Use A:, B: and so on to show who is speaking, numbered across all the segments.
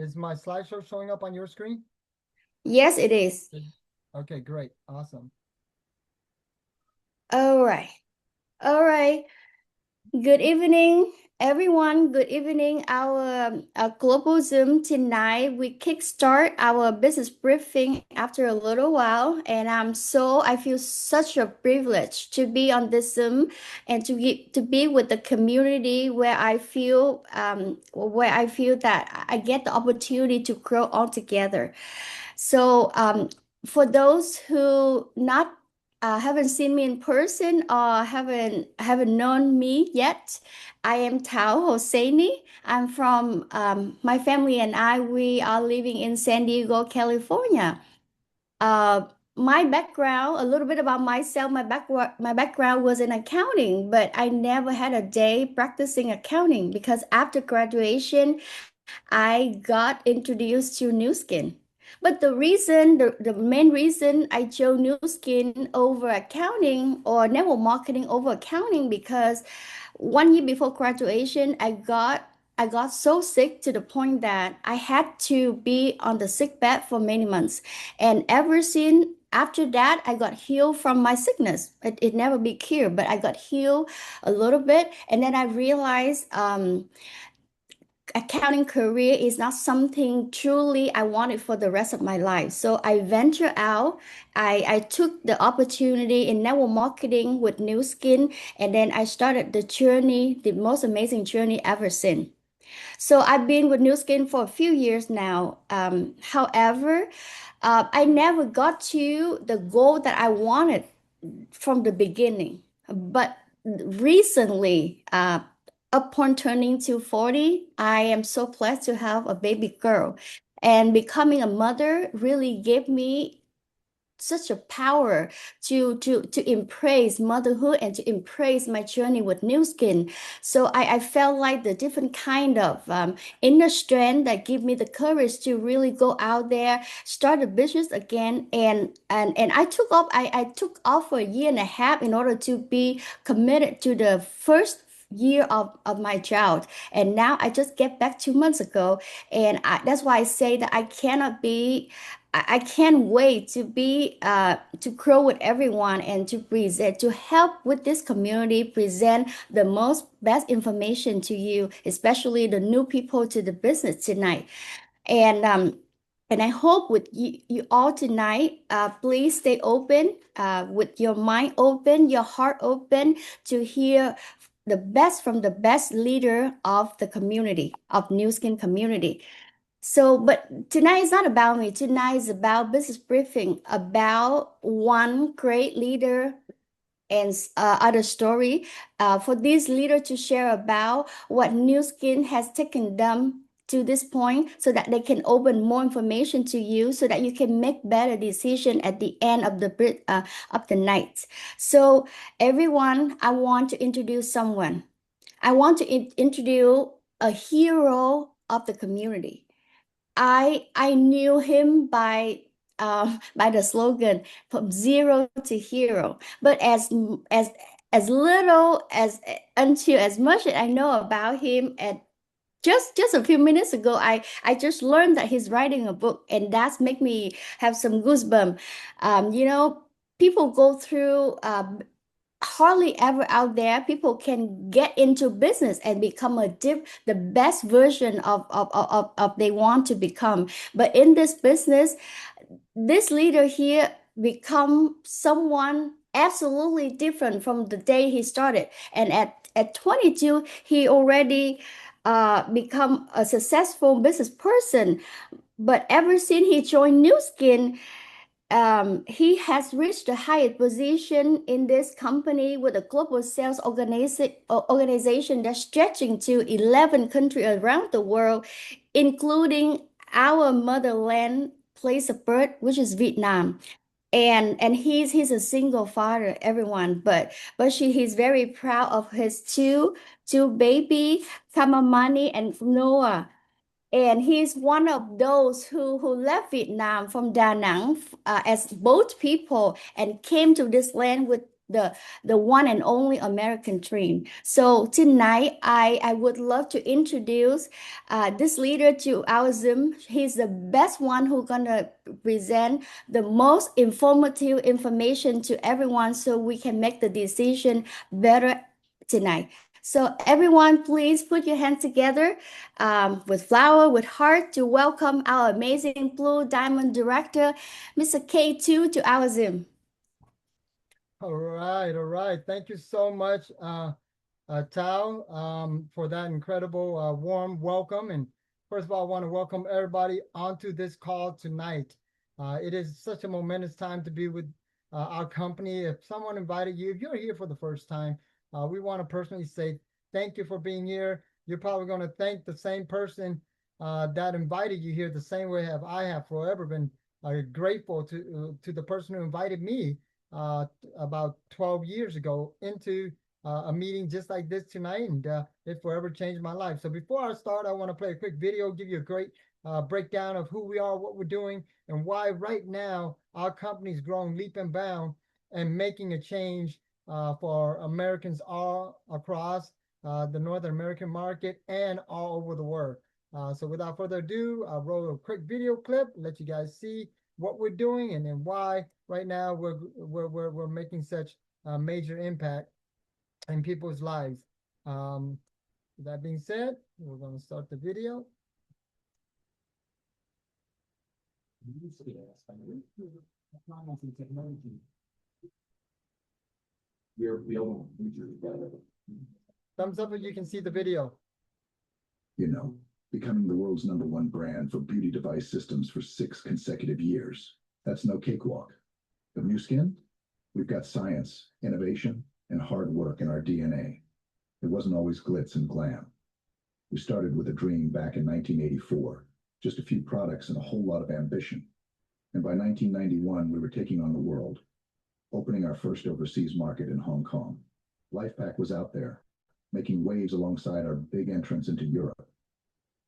A: Is my slideshow showing up on your screen?
B: Yes, it is.
A: Okay, great. Awesome.
B: All right. All right. Good evening, everyone. Good evening. Our global Zoom tonight. We kickstart our business briefing after a little while, and I feel such a privilege to be on this Zoom and to be with the community where I feel that I get the opportunity to grow all together. So, for those who not haven't seen me in person or haven't known me yet, I am Tao Hosseini. I'm from my family and I. We are living in San Diego, California. Uh, my background, a little bit about myself. My background was in accounting, but I never had a day practicing accounting because after graduation, I got introduced to Nu Skin. But the main reason I chose Nu Skin over accounting or network marketing over accounting because 1 year before graduation, I got so sick to the point that I had to be on the sick bed for many months. And ever since after that, I got healed from my sickness. It never be cured, but I got healed a little bit. And then I realized accounting career is not something truly I wanted for the rest of my life. So I ventured out. I took the opportunity in network marketing with Nu Skin, and then I started the journey, the most amazing journey ever since. So I've been with Nu Skin for a few years now. However, I never got to the goal that I wanted from the beginning. But recently, upon turning to 40, I am so blessed to have a baby girl. And becoming a mother really gave me such a power to embrace motherhood and to embrace my journey with Nu Skin. So I felt like the different kind of inner strength that give me the courage to really go out there, start a business again. And I took off for a year and a half in order to be committed to the first year of my child. And now I just get back 2 months ago. That's why I say that I can't wait to be to grow with everyone and to present to help with this community present the most best information to you, especially the new people to the business tonight. And I hope with you all tonight, please stay open, with your mind open, your heart open to hear the best from the best leader of the community, of Nu Skin community. So, but tonight is not about me. Tonight is about business briefing, about one great leader and other story. For this leader to share about what Nu Skin has taken them to this point so that they can open more information to you so that you can make better decision at the end of the night. So everyone, I want to introduce someone. I want to introduce a hero of the community. I knew him by the slogan from zero to hero. But as little as until as much as I know about him, at just a few minutes ago, I just learned that he's writing a book, and that's make me have some goosebumps. You know, people go through hardly ever out there people can get into business and become the best version of they want to become, but in this business this leader here become someone absolutely different from the day he started. And at 22 he already become a successful business person. But ever since he joined Nu Skin, he has reached the highest position in this company with a global sales organization that's stretching to 11 countries around the world, including our motherland place of birth, which is Vietnam. And he's a single father, everyone, he's very proud of his two baby, Kamamani and Noah. And he's one of those who left Vietnam from Da Nang as boat people and came to this land the one and only American dream. So tonight, I would love to introduce this leader to our Zoom. He's the best one who's gonna present the most informative information to everyone so we can make the decision better tonight. So everyone, please put your hands together with flower, with heart to welcome our amazing Blue Diamond Director, Mr. K2 to our Zoom.
A: All right. Thank you so much, Tao, for that incredible warm welcome. And first of all, I want to welcome everybody onto this call tonight. It is such a momentous time to be with our company. If someone invited you, if you're here for the first time, we want to personally say thank you for being here. You're probably going to thank the same person that invited you here the same way I have forever been grateful to the person who invited me about 12 years ago into a meeting just like this tonight, and it forever changed my life. So before I start, I want to play a quick video, give you a great breakdown of who we are, what we're doing, and why right now our company's growing leap and bound and making a change for Americans all across the North American market and all over the world. So without further ado, I'll roll a quick video clip, let you guys see what we're doing and then why right now we're making such a major impact in people's lives. With that being said, we're going to start the video.
C: We're building a future together.
A: Thumbs up if you can see the video.
C: You know, becoming the world's #1 brand for beauty device systems for 6 consecutive years. That's no cakewalk. But Nu Skin, we've got science, innovation, and hard work in our DNA. It wasn't always glitz and glam. We started with a dream back in 1984, just a few products and a whole lot of ambition. And by 1991, we were taking on the world, opening our first overseas market in Hong Kong. LifePak was out there, making waves alongside our big entrance into Europe.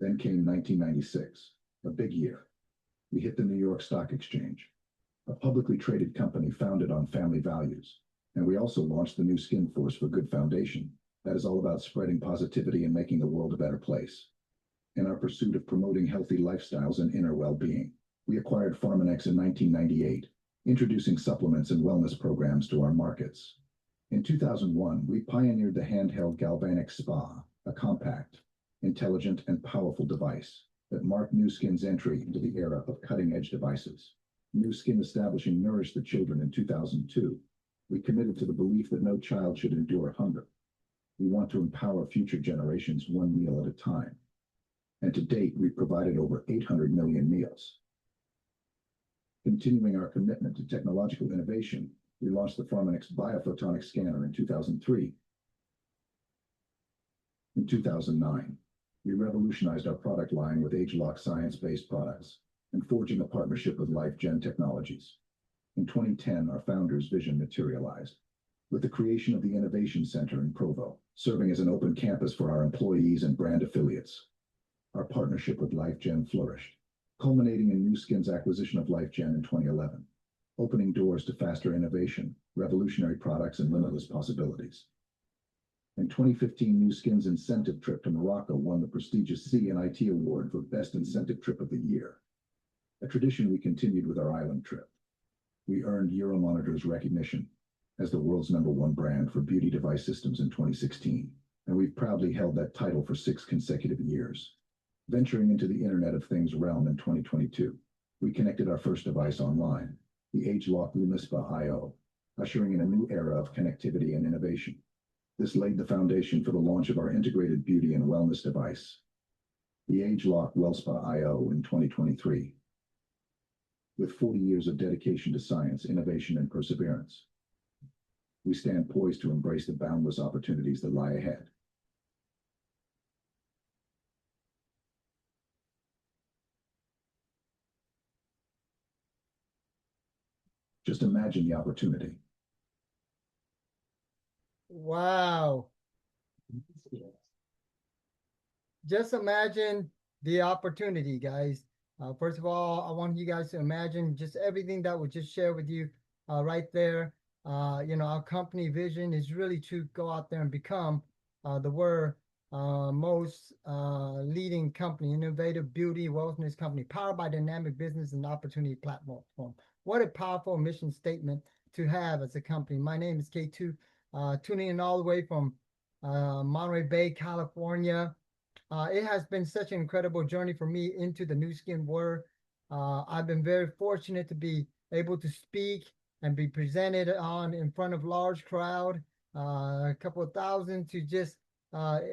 C: Then came 1996, a big year. We hit the New York Stock Exchange, a publicly traded company founded on family values. And we also launched the Nu Skin Force for Good Foundation. That is all about spreading positivity and making the world a better place. In our pursuit of promoting healthy lifestyles and inner well-being, we acquired Pharmanex in 1998, introducing supplements and wellness programs to our markets. In 2001, we pioneered the handheld Galvanic Spa, a compact, intelligent, and powerful device that marked Nu Skin's entry into the era of cutting-edge devices. Nu Skin establishing Nourish the Children in 2002. We committed to the belief that no child should endure hunger. We want to empower future generations one meal at a time. And to date, we've provided over 800 million meals. Continuing our commitment to technological innovation, we launched the Pharmanex Biophotonic Scanner in 2003. In 2009, we revolutionized our product line with ageLOC science-based products and forging a partnership with LifeGen Technologies. In 2010, our founder's vision materialized with the creation of the Innovation Center in Provo, serving as an open campus for our employees and brand affiliates. Our partnership with LifeGen flourished, culminating in Nu Skin's acquisition of LifeGen in 2011, opening doors to faster innovation, revolutionary products, and limitless possibilities. In 2015, Nu Skin's incentive trip to Morocco won the prestigious CNIT Award for Best Incentive Trip of the Year, a tradition we continued with our island trip. We earned Euromonitor's recognition as the world's #1 brand for beauty device systems in 2016, and we've proudly held that title for 6 consecutive years. Venturing into the Internet of Things realm in 2022, we connected our first device online, the ageLOC Lumispa IO, ushering in a new era of connectivity and innovation. This laid the foundation for the launch of our integrated beauty and wellness device, the ageLOC WellSpa IO in 2023. With 40 years of dedication to science, innovation, and perseverance, we stand poised to embrace the boundless opportunities that lie ahead. Just imagine the opportunity.
A: Wow. Just imagine the opportunity, guys. First of all, I want you guys to imagine just everything that we just shared with you right there. Our company vision is really to go out there and become the world most leading company, innovative beauty wellness company, powered by dynamic business and opportunity platform. What a powerful mission statement to have as a company. My name is K2, tuning in all the way from Monterey Bay, California. It has been such an incredible journey for me into the Nu Skin world. I've been very fortunate to be able to speak and be presented on in front of large crowd, a couple of thousand to just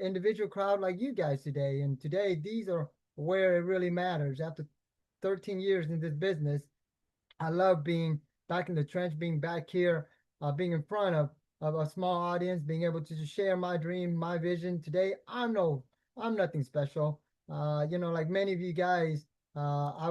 A: individual crowd like you guys today. And today, these are where it really matters. After 13 years in this business, I love being back in the trench, being back here, being in front of a small audience, being able to just share my dream, my vision. Today, I'm nothing special. Like many of you guys, I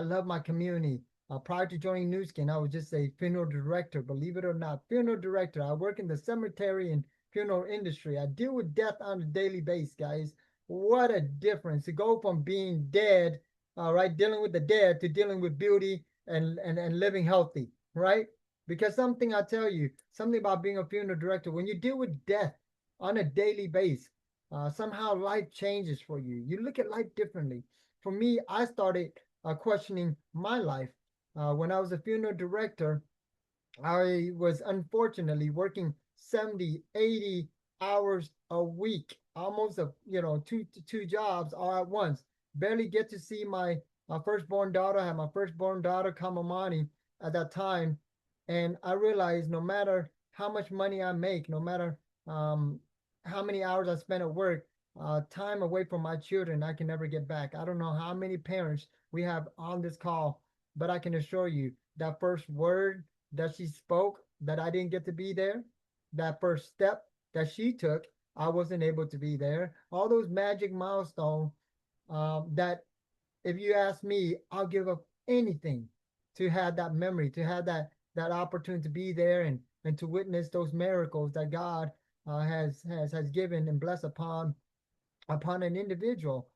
A: love my community. Prior to joining Nu Skin, I was just a funeral director, believe it or not, funeral director. I work in the cemetery and funeral industry. I deal with death on a daily basis, guys. What a difference to go from being dead, right, dealing with the dead to dealing with beauty and living healthy, right? Because something I tell you, something about being a funeral director, when you deal with death on a daily basis, somehow life changes for you. You look at life differently. For me, I started questioning my life. When I was a funeral director, I was unfortunately working 70, 80 hours a week, almost two jobs all at once. Barely get to see my firstborn daughter. I had my firstborn daughter, Kamamani, at that time. And I realized no matter how much money I make, no matter how many hours I spend at work, time away from my children, I can never get back. I don't know how many parents we have on this call, but I can assure you that first word that she spoke, that I didn't get to be there, that first step that she took, I wasn't able to be there. All those magic milestones that if you ask me, I'll give up anything to have that memory, to have that opportunity to be there and to witness those miracles that God has given and blessed upon an individual.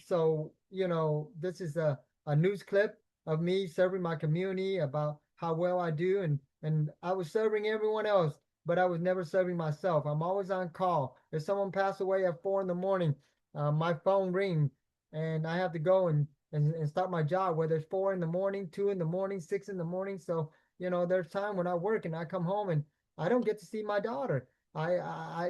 A: So this is a news clip of me serving my community about how well I do, and I was serving everyone else, but I was never serving myself. I'm always on call. If someone passed away at 4 in the morning, my phone rings and I have to go and start my job, whether it's 4 in the morning, 2 in the morning, 6 in the morning. So, there's time when I work and I come home and I don't get to see my daughter.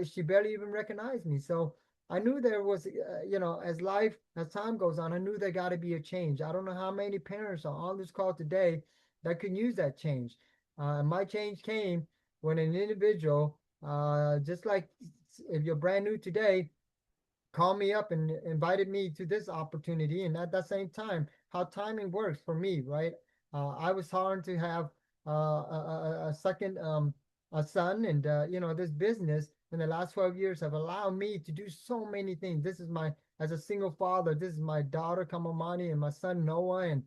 A: She barely even recognized me. So I knew there was, as time goes on, I knew there got to be a change. I don't know how many parents are on this call today that can use that change. My change came when an individual, just like if you're brand new today, called me up and invited me to this opportunity. And at that same time, how timing works for me, right? I was hard to have a second a son, and this business in the last 12 years have allowed me to do so many things. This is as a single father, this is my daughter Kamamani and my son Noah,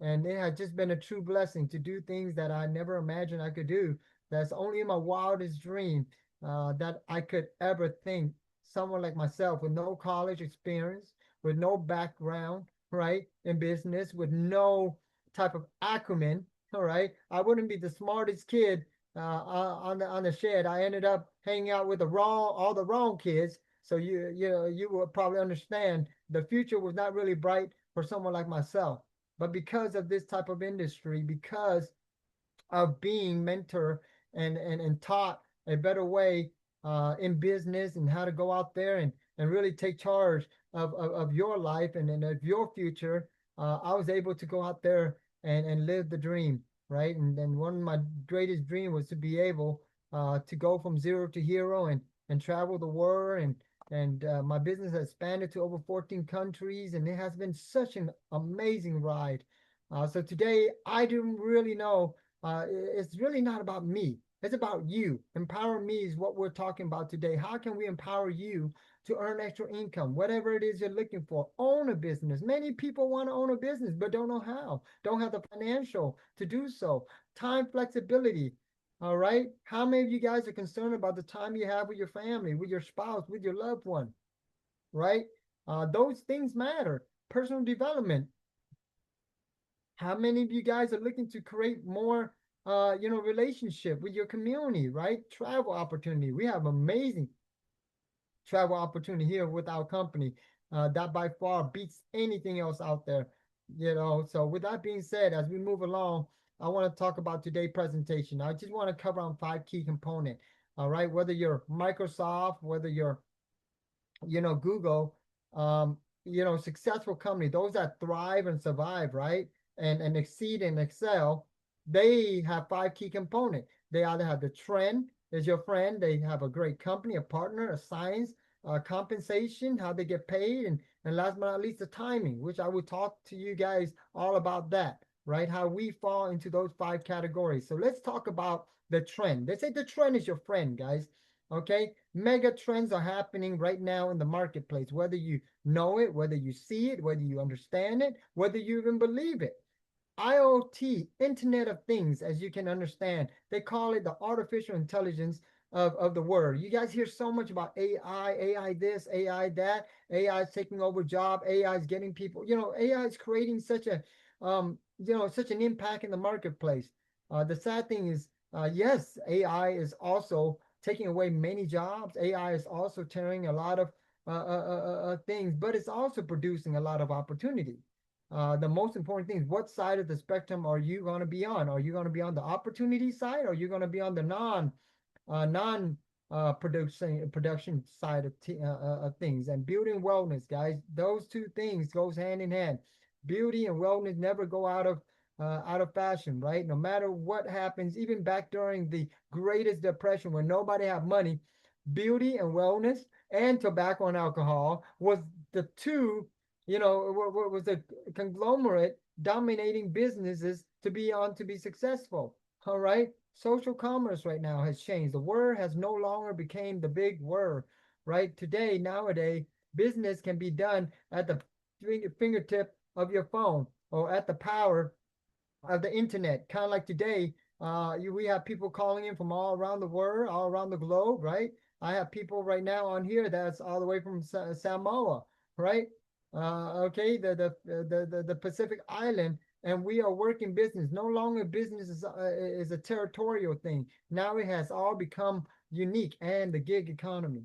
A: and it has just been a true blessing to do things that I never imagined I could do. That's only in my wildest dream that I could ever think someone like myself with no college experience, with no background, right, in business, with no type of acumen, all right. I wouldn't be the smartest kid on the shed. I ended up hanging out with all the wrong kids. So you will probably understand the future was not really bright for someone like myself. But because of this type of industry, because of being mentor and taught a better way in business and how to go out there and really take charge of your life and of your future, I was able to go out there and live the dream, right? And then one of my greatest dream was to be able to go from zero to hero and travel the world, and my business has expanded to over 14 countries, and it has been such an amazing ride. So today I don't really know. It's really not about me. It's about you. Empower me is what we're talking about today. How can we empower you to earn extra income, whatever it is you're looking for? Own a business. Many people want to own a business, but don't know how, don't have the financial to do so. Time flexibility. All right. How many of you guys are concerned about the time you have with your family, with your spouse, with your loved one? Right. Those things matter. Personal development. How many of you guys are looking to create more relationship with your community, right? Travel opportunity. We have amazing travel opportunity here with our company that by far beats anything else out there. So with that being said, as we move along, I want to talk about today's presentation. I just want to cover on 5 key components. All right, whether you're Microsoft, whether you're Google, successful company, those that thrive and survive, right? And exceed and excel, they have 5 key components. They either have the trend is your friend, they have a great company, a partner, a science, compensation, how they get paid, and last but not least, the timing, which I will talk to you guys all about that, right? How we fall into those 5 categories. So let's talk about the trend. They say the trend is your friend, guys. Okay, mega trends are happening right now in the marketplace, whether you know it, whether you see it, whether you understand it, whether you even believe it. IoT, Internet of Things, as you can understand, they call it the artificial intelligence of the world. You guys hear so much about AI, AI this, AI that, AI is taking over job, AI is getting people, AI is creating such such an impact in the marketplace. The sad thing is, yes, AI is also taking away many jobs. AI is also tearing a lot of things, but it's also producing a lot of opportunity. The most important thing is what side of the spectrum are you going to be on? Are you going to be on the opportunity side, or are you going to be on the non production side of things? And beauty and wellness, guys, those two things goes hand in hand. Beauty and wellness never go out of fashion, right? No matter what happens, even back during the Greatest Depression when nobody had money, beauty and wellness and tobacco and alcohol was the two, was the conglomerate dominating businesses to be successful. All right. Social commerce right now has changed. The word has no longer became the big word, right? Nowadays, business can be done at the fingertip of your phone or at the power of the internet. Kind of like today, we have people calling in from all around the world, all around the globe, right? I have people right now on here that's all the way from Samoa, right? Okay, the Pacific Island, and we are working business. No longer business is a territorial thing. Now it has all become unique, and the gig economy.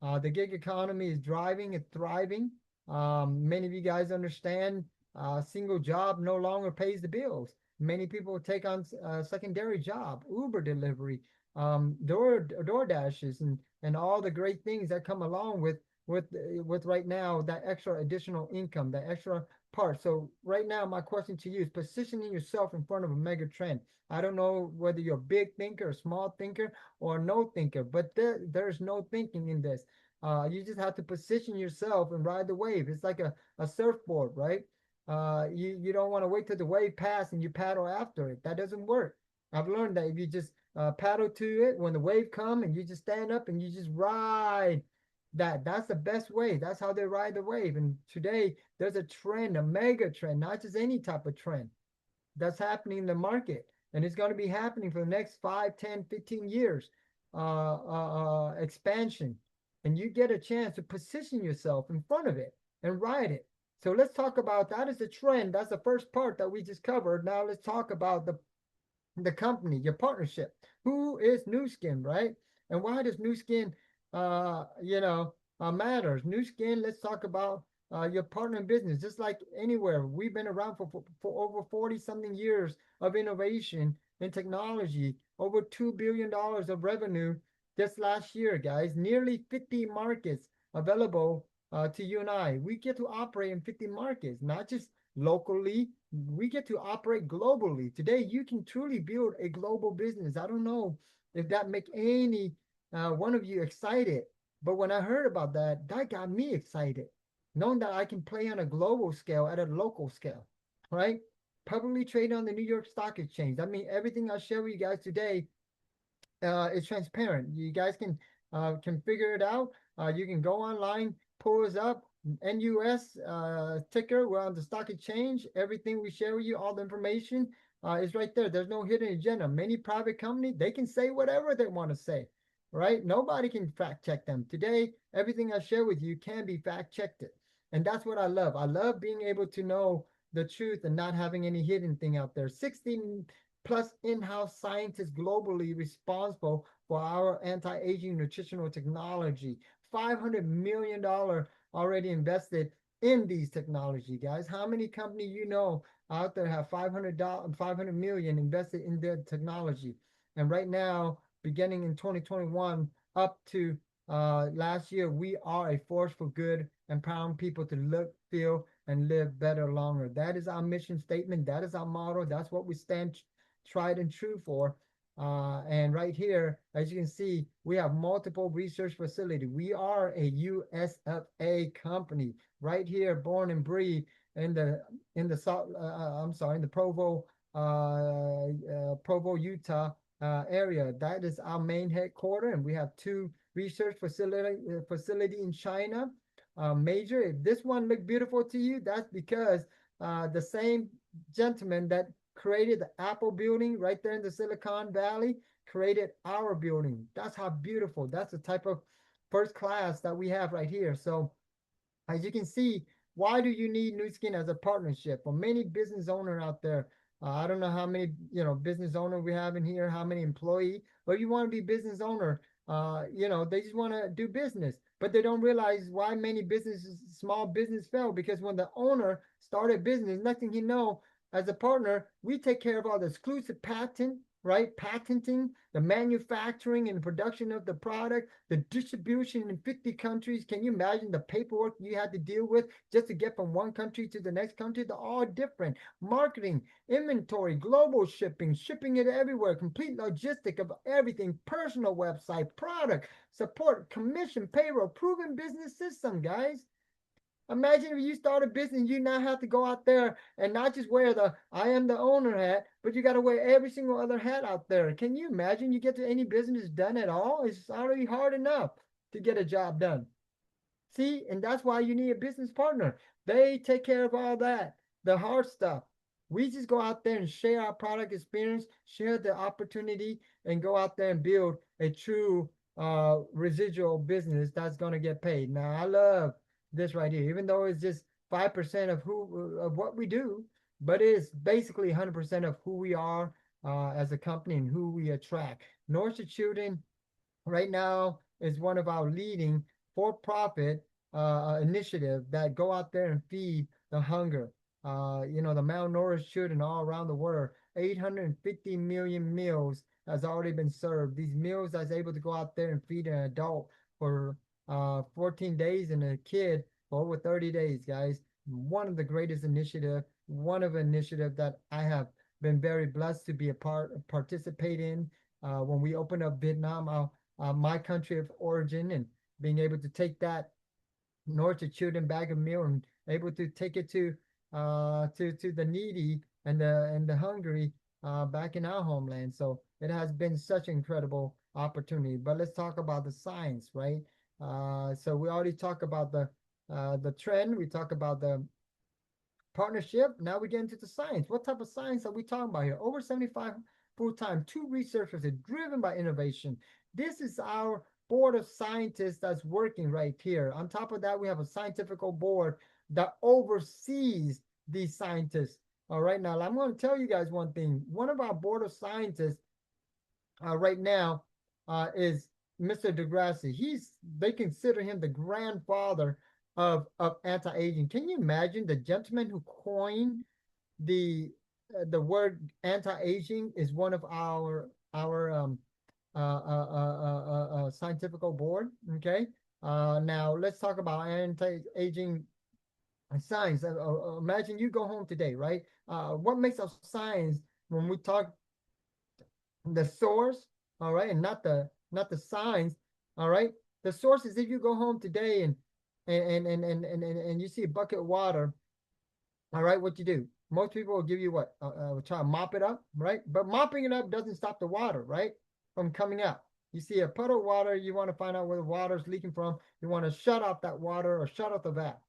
A: The gig economy is driving and thriving. Many of you guys understand single job no longer pays the bills. Many people take on secondary job, Uber delivery, Door Dashes, and all the great things that come along with right now that extra additional income, that extra part. So right now, my question to you is positioning yourself in front of a mega trend. I don't know whether you're a big thinker, a small thinker, or no thinker, but there's no thinking in this. You just have to position yourself and ride the wave. It's like a surfboard, right? You don't want to wait till the wave pass and you paddle after it. That doesn't work. I've learned that if you just paddle to it when the wave come and you just stand up and you just ride that's the best way. That's how they ride the wave. And today there's a trend, a mega trend, not just any type of trend that's happening in the market. And it's going to be happening for the next 5, 10, 15 years. Expansion. And you get a chance to position yourself in front of it and ride it. So let's talk about that as a trend. That's the first part that we just covered. Now let's talk about the company, your partnership. Who is Nu Skin, right? And why does Nu Skin matters? Nu Skin, let's talk about your partner in business. Just like anywhere, we've been around for over 40 something years of innovation and technology, over $2 billion of revenue just last year, guys. Nearly 50 markets available to you and I. We get to operate in 50 markets, not just locally. We get to operate globally. Today, you can truly build a global business. I don't know if that make any one of you excited, but when I heard about that, that got me excited, knowing that I can play on a global scale at a local scale, right? Publicly traded on the New York Stock Exchange. I mean, everything I share with you guys today is transparent. You guys can figure it out. You can go online, pull us up, NUS ticker. We're on the stock exchange. Everything we share with you, all the information is right there. There's no hidden agenda. Many private companies, they can say whatever they want to say, right? Nobody can fact check them. Today, everything I share with you can be fact checked. And that's what I love. I love being able to know the truth and not having any hidden thing out there. 16 plus in-house scientists globally responsible for our anti-aging nutritional technology. $500 million already invested in these technology, guys. How many companies you know out there have $500 million invested in their technology? And right now, beginning in 2021 up to last year, we are a force for good, empowering people to look, feel, and live better longer. That is our mission statement. That is our motto. That's what we stand tried and true for. And right here, as you can see, we have multiple research facilities. We are a USFA company right here, born and breathed in the in the Provo, Utah area. That is our main headquarters, and we have two research facility in China. Major. If this one look beautiful to you, that's because the same gentleman that created the Apple building right there in the Silicon Valley created our building. That's how beautiful. That's the type of first class that we have right here. So as you can see, why do you need Nu Skin as a partnership? For many business owner out there, I don't know how many business owner we have in here, how many employee, but you want to be business owner. They just want to do business, but they don't realize why many businesses, small business fail, because when the owner started business, next thing you know, as a partner, we take care of all the exclusive patent, right? Patenting, the manufacturing and production of the product, the distribution in 50 countries. Can you imagine the paperwork you had to deal with just to get from one country to the next country? They're all different. Marketing, inventory, global shipping, shipping it everywhere, complete logistic of everything, personal website, product, support, commission, payroll, proven business system, guys. Imagine if you start a business, you now have to go out there and not just wear the I am the owner hat, but you got to wear every single other hat out there. Can you imagine you get to any business done at all? It's already hard enough to get a job done. See, and that's why you need a business partner. They take care of all that, the hard stuff. We just go out there and share our product experience, share the opportunity, and go out there and build a true residual business that's going to get paid. Now, I love this right here, even though it's just 5% of what we do, but it's basically 100% of who we are as a company and who we attract. Nourishing Children right now is one of our leading for-profit initiative that go out there and feed the hunger. The malnourished children all around the world. 850 million meals has already been served. These meals that's able to go out there and feed an adult for 14 days and a kid for over 30 days, guys. One of the greatest initiative, that I have been very blessed to be participate in. When we opened up Vietnam, my country of origin, and being able to take that Nourishing Children bag of meal and able to take it to the needy and the hungry back in our homeland. So it has been such an incredible opportunity. But let's talk about the science, right? So we already talked about the trend. We talk about the partnership. Now we get into the science. What type of science are we talking about here? Over 75 full-time, 2 researchers are driven by innovation. This is our board of scientists that's working right here. On top of that, we have a scientific board that oversees these scientists. All right, now I'm going to tell you guys one thing. One of our board of scientists right now is Mr. Degrassi. They consider him the grandfather of anti-aging. Can you imagine the gentleman who coined the word anti-aging is one of our scientific board? Okay. Now let's talk about anti-aging science. Imagine you go home today, right? What makes up science when we talk the source, all right, and not the science, all right? The source is if you go home today and you see a bucket of water, all right, what you do? Most people will give you what? Try to mop it up, right? But mopping it up doesn't stop the water, right, from coming out. You see a puddle of water, you want to find out where the water is leaking from. You want to shut off that water or shut off the valve,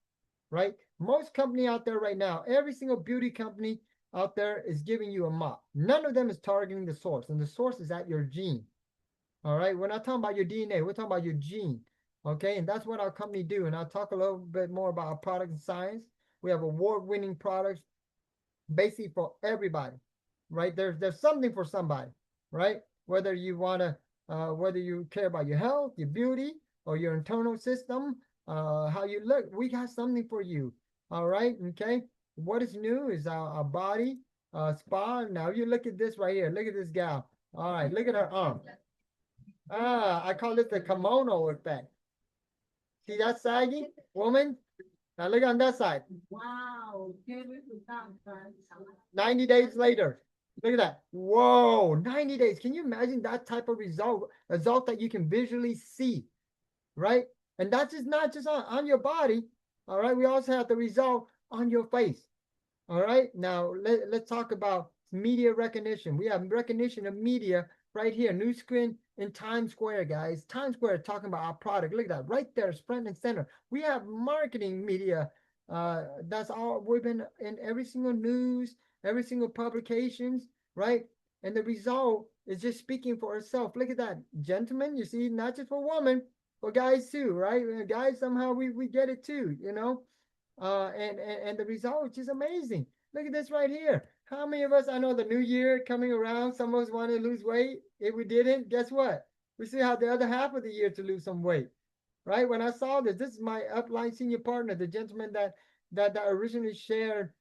A: right? Most company out there right now, every single beauty company out there is giving you a mop. None of them is targeting the source, and the source is at your gene. All right, we're not talking about your DNA, we're talking about your gene. Okay, and that's what our company do. And I'll talk a little bit more about our product and science. We have award-winning products basically for everybody. right? There's something for somebody, right? Whether you want to, whether you care about your health, your beauty, or your internal system, how you look, we got something for you. All right, okay. What is new is our body spa. Now you look at this right here. Look at this gal. All right, look at her arm. I call it the kimono effect. See that saggy woman? Now look on that side.
D: Wow.
A: 90 days later. Look at that. Whoa, 90 days. Can you imagine that type of result that you can visually see, right? And that's just not just on your body. All right. We also have the result on your face. All right. Now let's talk about media recognition. We have recognition of media right here. Nu Skin in Times Square, guys. Times Square talking about our product. Look at that. Right there, front and center. We have marketing media. That's all we've been in every single news, every single publications, right? And the result is just speaking for itself. Look at that, gentlemen. You see, not just for women, but guys too, right? Guys, somehow we get it too, you know. And the result is amazing. Look at this right here. How many of us, I know the new year coming around, some of us want to lose weight. If we didn't, guess what? We still have the other half of the year to lose some weight, right? When I saw this is my upline senior partner, the gentleman that originally shared,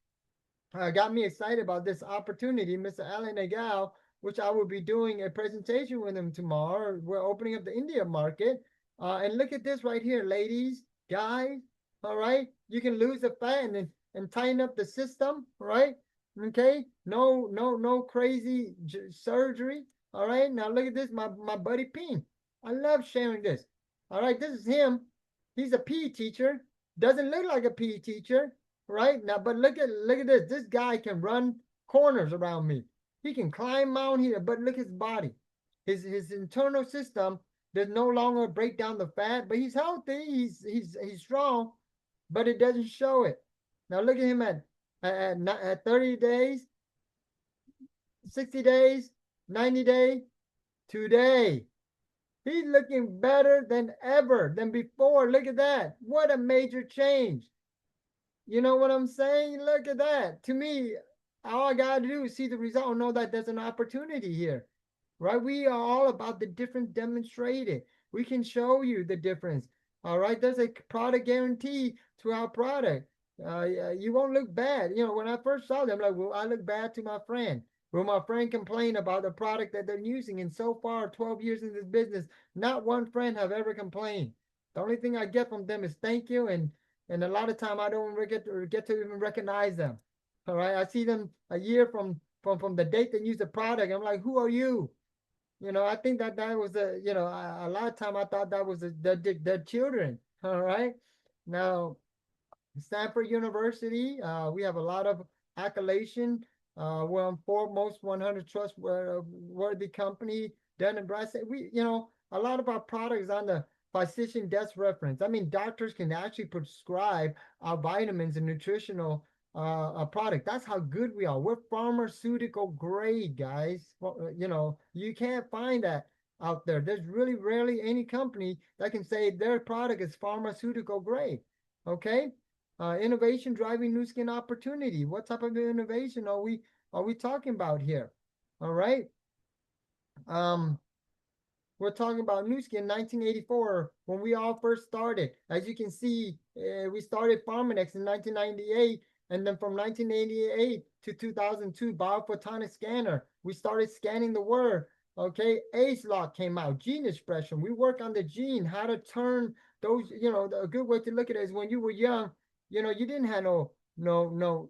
A: got me excited about this opportunity, Mr. Alan Nagel, which I will be doing a presentation with him tomorrow. We're opening up the India market. And look at this right here, ladies, guys, all right? You can lose the fat and tighten up the system, right? Okay, no crazy surgery. All right, now look at this, my buddy Peen. I love sharing this. All right, this is him. He's a PE teacher. Doesn't look like a PE teacher, right? Now, but look at this. This guy can run corners around me. He can climb Mount here, but look at his body. His internal system does no longer break down the fat, but he's healthy. He's strong, but it doesn't show it. Now look at him at 30 days, 60 days, 90 days, today. He's looking better than ever, than before. Look at that. What a major change. You know what I'm saying? Look at that. To me, all I got to do is see the result and know that there's an opportunity here, right? We are all about the difference demonstrated. We can show you the difference. All right. There's a product guarantee to our product. You won't look bad. You know, when I first saw them, like, well, I look bad to my friend. Will my friend complain about the product that they're using? And so far, 12 years in this business, not one friend have ever complained. The only thing I get from them is thank you, and a lot of time I don't get to even recognize them. All right, I see them a year from the date they use the product. I'm like, who are you? You know, I think that was a lot of time I thought that was the children. All right, now Stanford University, we have a lot of accolation. We're on foremost 100 trustworthy company, Dun & Bradstreet. A lot of our products on the physician desk reference. I mean, doctors can actually prescribe our vitamins and nutritional product. That's how good we are. We're pharmaceutical grade, guys. Well, you can't find that out there. There's really rarely any company that can say their product is pharmaceutical grade. Okay. Innovation driving Nu Skin opportunity. What type of innovation are we talking about here? All right. We're talking about Nu Skin 1984 when we all first started. As you can see, we started Pharmanex in 1998, and then from 1988 to 2002, Biophotonic Scanner. We started scanning the word. Okay, ageLOC came out, gene expression. We work on the gene, how to turn those. A good way to look at it is when you were young. You didn't have no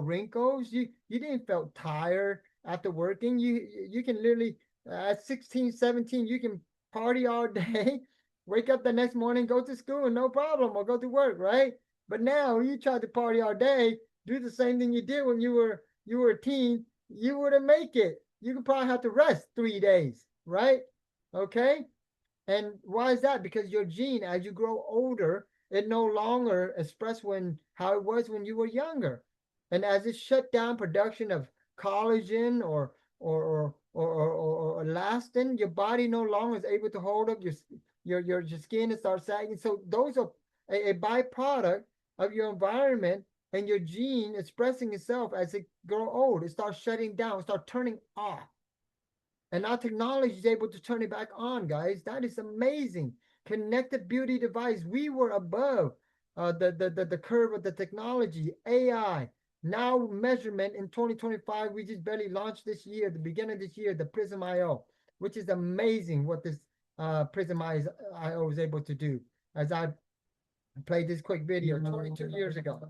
A: wrinkles. You didn't feel tired after working. You can literally at 16, 17, you can party all day, wake up the next morning, go to school, no problem, or go to work, right? But now you try to party all day, do the same thing you did when you were a teen, you wouldn't make it. You could probably have to rest 3 days, right? Okay. And why is that? Because your gene, as you grow older, it no longer express how it was when you were younger. And as it shut down production of collagen or elastin, your body no longer is able to hold up your skin and start sagging. So those are a byproduct of your environment and your gene expressing itself as it grow old. It starts shutting down, it starts turning off. And our technology is able to turn it back on, guys. That is amazing. Connected beauty device. We were above the curve of the technology. AI. Now measurement in 2025. We just barely launched this year, the beginning of this year, the Prism IO, which is amazing what this Prism IO is able to do. As I played this quick video 22 years ago.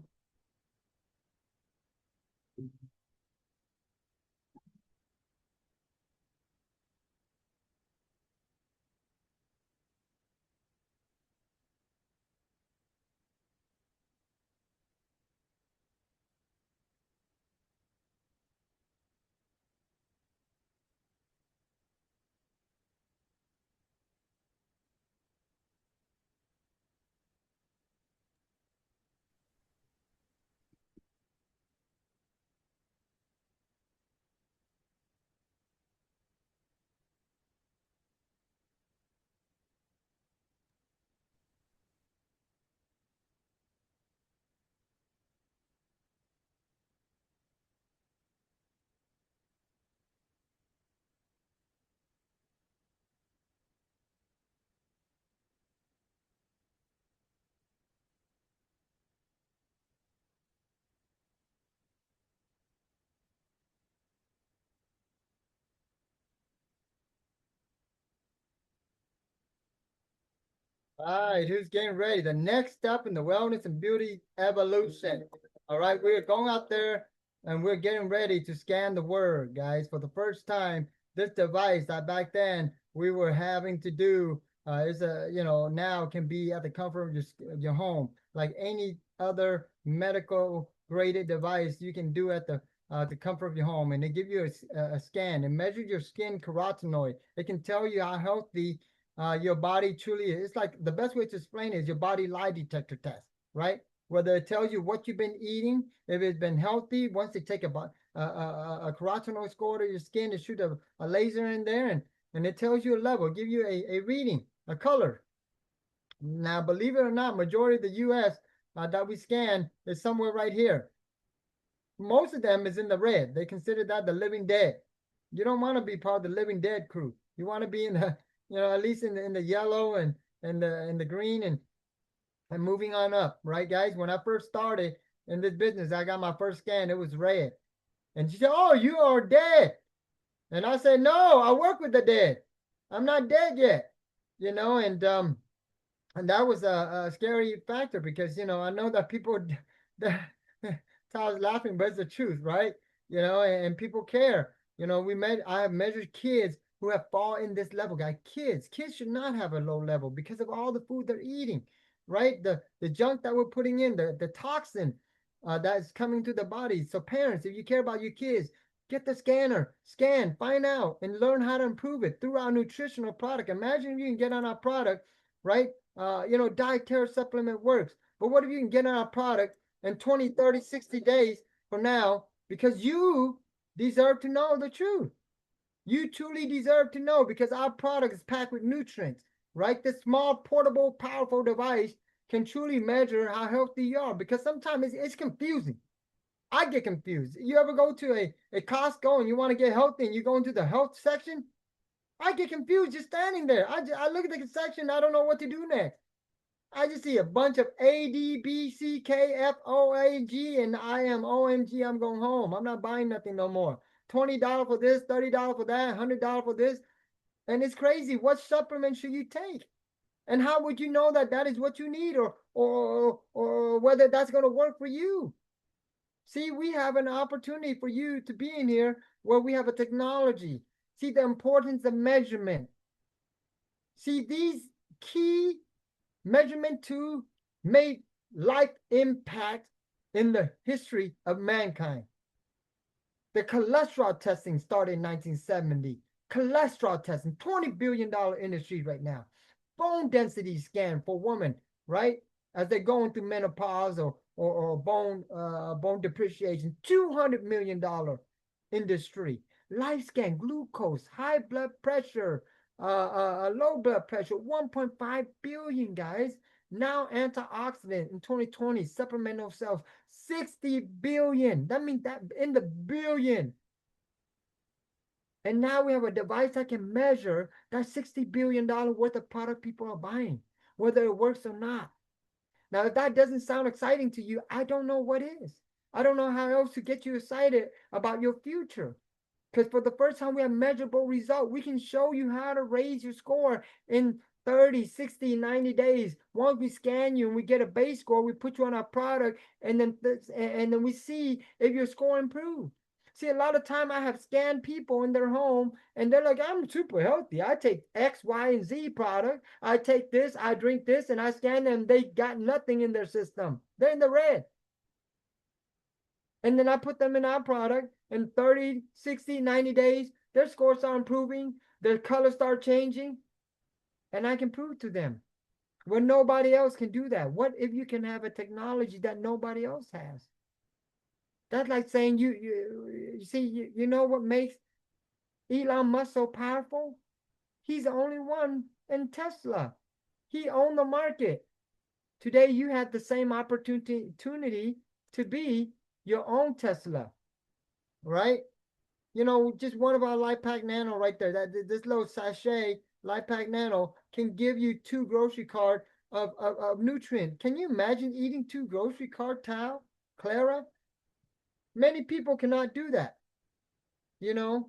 A: All right, who's getting ready? The next step in the wellness and beauty evolution. All right, we're going out there and we're getting ready to scan the word, guys. For the first time, this device that back then we were having to do is now can be at the comfort of your home, like any other medical graded device you can do at the comfort of your home, and they give you a scan and measure your skin carotenoid. It can tell you how healthy your body truly is. It's like the best way to explain it is your body lie detector test, right? Whether it tells you what you've been eating, if it's been healthy. Once they take a carotenoid score to your skin, they shoot a laser in there, and it tells you a level, give you a reading, a color. Now, believe it or not, majority of the U.S. That we scan is somewhere right here. Most of them is in the red. They consider that the living dead. You don't want to be part of the living dead crew. You want to be in the at least in the yellow and the green and moving on up, right, guys? When I first started in this business, I got my first scan. It was red, and she said, "Oh, you are dead," and I said, "No, I work with the dead. I'm not dead yet," and that was a scary factor because I know that people that I was laughing, but it's the truth, right? And people care. I have measured kids who have fallen in this level, guy. Kids should not have a low level because of all the food they're eating, right? The junk that we're putting in, the toxin that is coming to the body. So parents, if you care about your kids, get the scan, find out, and learn how to improve it through our nutritional product. Imagine if you can get on our product, right? Dietary supplement works. But what if you can get on our product in 20, 30, 60 days from now, because you deserve to know the truth. You truly deserve to know because our product is packed with nutrients, right? This small, portable, powerful device can truly measure how healthy you are because sometimes it's confusing. I get confused. You ever go to a Costco and you want to get healthy and you go into the health section? I get confused just standing there. I look at the section, I don't know what to do next. I just see a bunch of A, D, B, C, K, F, O, A, G, and I am OMG, I'm going home. I'm not buying nothing no more. $20 for this, $30 for that, $100 for this. And it's crazy. What supplement should you take? And how would you know that that is what you need or whether that's going to work for you? See, we have an opportunity for you to be in here where we have a technology. See the importance of measurement. See these key measurement to made life impact in the history of mankind. The cholesterol testing started in 1970. Cholesterol testing, $20 billion industry right now. Bone density scan for women, right? As they're going through menopause or bone depreciation, $200 million industry. Life scan, glucose, high blood pressure, low blood pressure, 1.5 billion, guys.
D: Now antioxidant in 2020, supplemental cells, 60 billion. That means that in the billion. And now we have a device that can measure that $60 billion worth of product people are buying, whether it works or not. Now, if that doesn't sound exciting to you, I don't know what is. I don't know how else to get you excited about your future. Because for the first time, we have measurable result. We can show you how to raise your score in 30, 60, 90 days. Once we scan you and we get a base score, we put you on our product, and then we see if your score improved. See, a lot of time I have scanned people in their home and they're like, I'm super healthy. I take X, Y, and Z product. I take this, I drink this, and I scan them. They got nothing in their system. They're in the red. And then I put them in our product in 30, 60, 90 days. Their scores are improving. Their colors start changing. And I can prove to them when nobody else can do that. What if you can have a technology that nobody else has? That's like saying you see, you know what makes Elon Musk so powerful? He's the only one in Tesla. He owned the market. Today, you have the same opportunity to be your own Tesla, right? You know, just one of our LifePak Nano right there. This little sachet LifePak Nano can give you 2 grocery cart of nutrient. Can you imagine eating 2 grocery cart, Tao, Clara? Many people cannot do that, you know.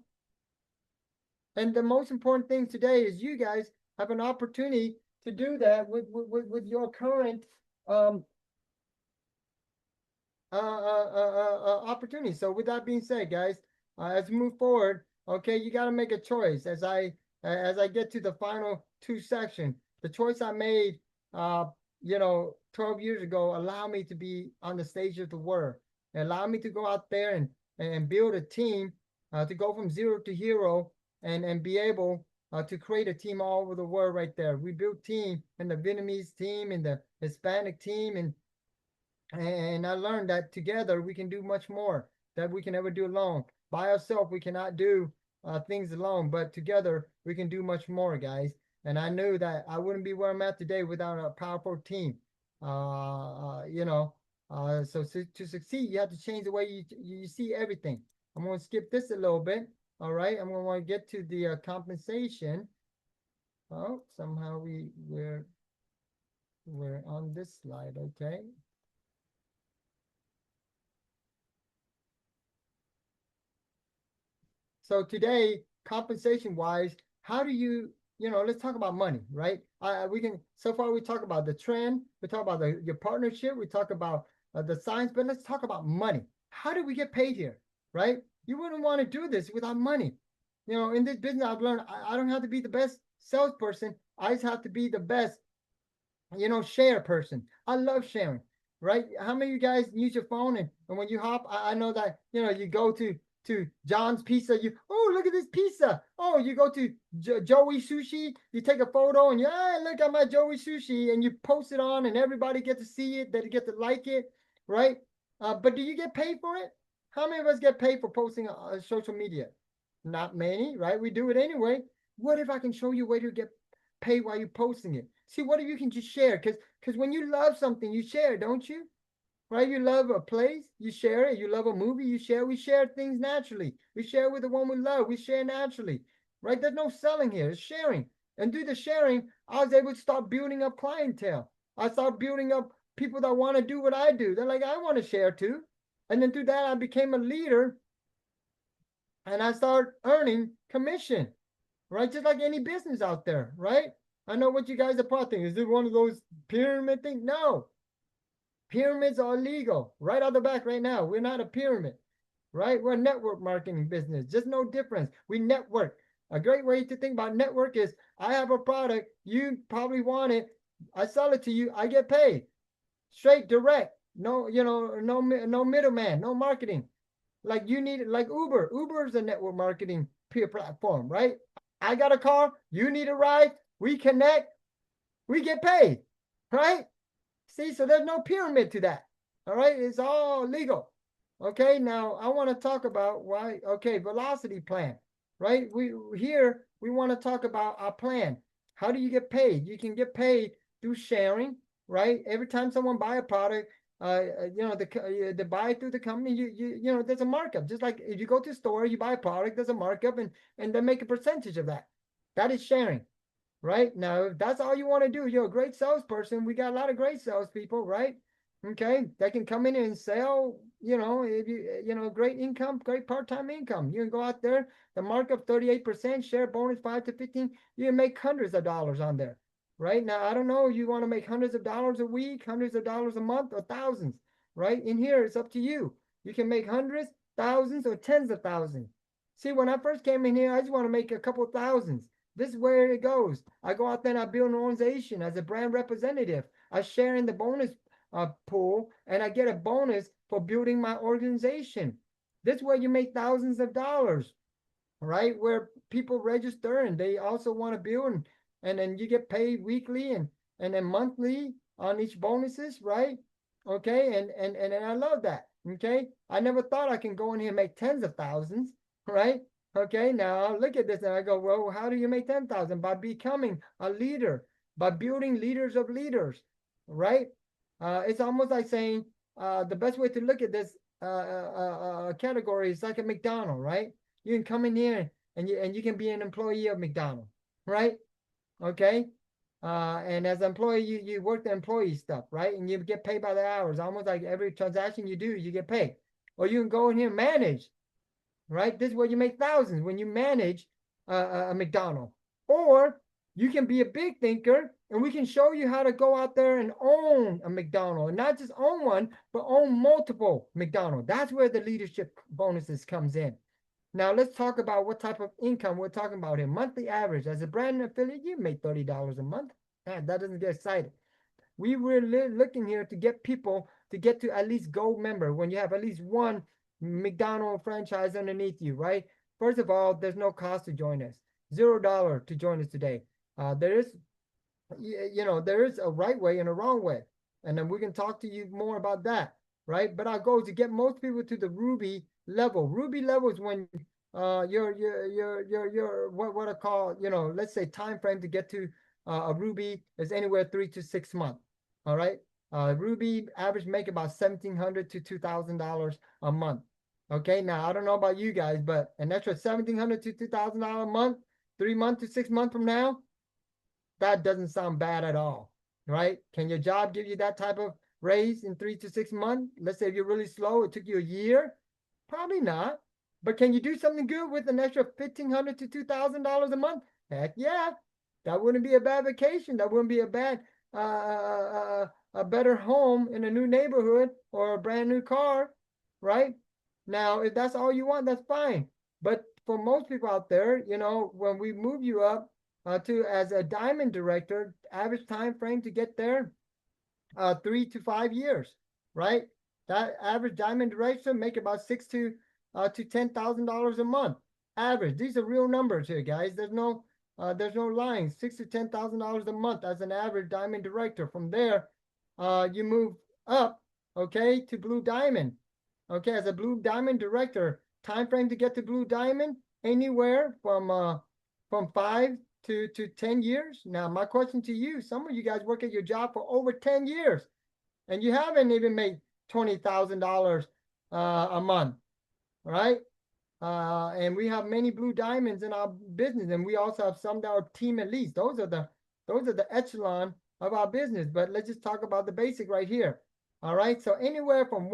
D: And the most important thing today is you guys have an opportunity to do that with your current opportunity. So with that being said, guys, as we move forward, okay, you got to make a choice. As I get to the final 2 sections, the choice I made, 12 years ago, allow me to be on the stage of the world. Allow me to go out there and build a team, to go from zero to hero, and be able to create a team all over the world right there. We built team in the Vietnamese team, in the Hispanic team, and I learned that together we can do much more that we can ever do alone. By ourselves, we cannot do things alone, but together we can do much more, guys. And I knew that I wouldn't be where I'm at today without a powerful team. So to succeed, you have to change the way you see everything. I'm going to skip this a little bit. All right, I'm going to want to get to the compensation. Oh, somehow we're on this slide. Okay. So today, compensation wise, how do you, let's talk about money, right? So far we talk about the trend, we talk about your partnership, we talk about the science, but let's talk about money. How do we get paid here, right? You wouldn't want to do this without money. In this business, I've learned I don't have to be the best salesperson. I just have to be the best, share person. I love sharing, right? How many of you guys use your phone and when you hop, I know that, you go to John's Pizza, look at this pizza. Oh, you go to Joey Sushi, you take a photo and look at my Joey Sushi, and you post it on and everybody get to see it, they get to like it, right? But do you get paid for it? How many of us get paid for posting on social media? Not many, right? We do it anyway. What if I can show you a way to get paid while you're posting it? See, what if you can just share? Because when you love something, you share, don't you? Right? You love a place, you share it. You love a movie, you share. We share things naturally. We share with the one we love. We share naturally, right? There's no selling here. It's sharing. And through the sharing, I was able to start building up clientele. I started building up people that want to do what I do. They're like, I want to share too. And then through that, I became a leader and I started earning commission, right? Just like any business out there, right? I know what you guys are probably thinking. Is it one of those pyramid things? No. Pyramids are illegal. Right out the back right now. We're not a pyramid, right? We're a network marketing business. Just no difference. We network. A great way to think about network is I have a product. You probably want it. I sell it to you. I get paid. Straight, direct. No, no middleman, no marketing. Like Uber. Uber is a network marketing peer platform, right? I got a car. You need a ride. We connect. We get paid, right? See, so there's no pyramid to that. All right, it's all legal. Okay, now I want to talk about why. Okay, velocity plan, right? We want to talk about our plan. How do you get paid? You can get paid through sharing. right? Every time someone buy a product, they buy it through the company, there's a markup. Just like if you go to the store, you buy a product, there's a markup, and they make a percentage of that. That is sharing, right? Now, if that's all you want to do, you're a great salesperson. We got a lot of great salespeople, right? Okay, they can come in and sell, if great income, great part-time income. You can go out there, the markup 38%, share bonus 5 to 15, you can make hundreds of dollars on there. Right now, I don't know, you want to make hundreds of dollars a week, hundreds of dollars a month, or thousands, right? In here, it's up to you. You can make hundreds, thousands, or tens of thousands. See, when I first came in here, I just want to make a couple thousands. This is where it goes. I go out there and I build an organization as a brand representative. I share in the bonus pool, and I get a bonus for building my organization. This is where you make thousands of dollars, right? Where people register and they also want to build, and then you get paid weekly and then monthly on each bonuses, right? Okay, and I love that. Okay, I never thought I can go in here and make tens of thousands, right? Okay, now I look at this and I go, well, how do you make 10,000? By becoming a leader, by building leaders of leaders, right? It's almost like saying the best way to look at this category is like a McDonald's, right? You can come in here and you can be an employee of McDonald's, right? Okay. And as an employee, you work the employee stuff, right? And you get paid by the hours. Almost like every transaction you do, you get paid. Or you can go in here and manage, right? This is where you make thousands when you manage a McDonald's. Or you can be a big thinker, and we can show you how to go out there and own a McDonald's, and not just own one, but own multiple McDonald's. That's where the leadership bonuses comes in. Now let's talk about what type of income we're talking about here. Monthly average. As a brand affiliate, you make $30 a month. That doesn't get excited. We were looking here to get people to get to at least gold member when you have at least one McDonald's franchise underneath you, right? First of all, there's no cost to join us. $0 to join us today. There is a right way and a wrong way. And then we can talk to you more about that, right? But our goal is to get most people to the Ruby level. Ruby level is when your what I call, let's say time frame to get to a Ruby is anywhere 3 to 6 months. All right. Ruby average make about $1,700 to $2,000 a month. Okay. Now I don't know about you guys, but an extra $1,700 to $2,000 a month, 3 months to 6 months from now, that doesn't sound bad at all, right? Can your job give you that type of raise in 3 to 6 months? Let's say if you're really slow, it took you a year. Probably not. But can you do something good with an extra $1,500 to $2,000 a month? Heck yeah. That wouldn't be a bad vacation. That wouldn't be a bad, a better home in a new neighborhood or a brand new car, right? Now, if that's all you want, that's fine. But for most people out there, when we move you up to as a diamond director, average time frame to get there, 3 to 5 years, right? That average diamond director make about $6,000 to $10,000 a month. Average. These are real numbers here, guys. There's no lying. $6,000 to $10,000 a month as an average diamond director. From there, you move up, okay, to blue diamond. Okay, as a blue diamond director, time frame to get to blue diamond anywhere from 5 to 10 years. Now, my question to you: some of you guys work at your job for over 10 years, and you haven't even made $20,000 a month, right? And we have many blue diamonds in our business, and we also have some that are team elites. Those are the echelon of our business. But let's just talk about the basic right here. All right. So anywhere from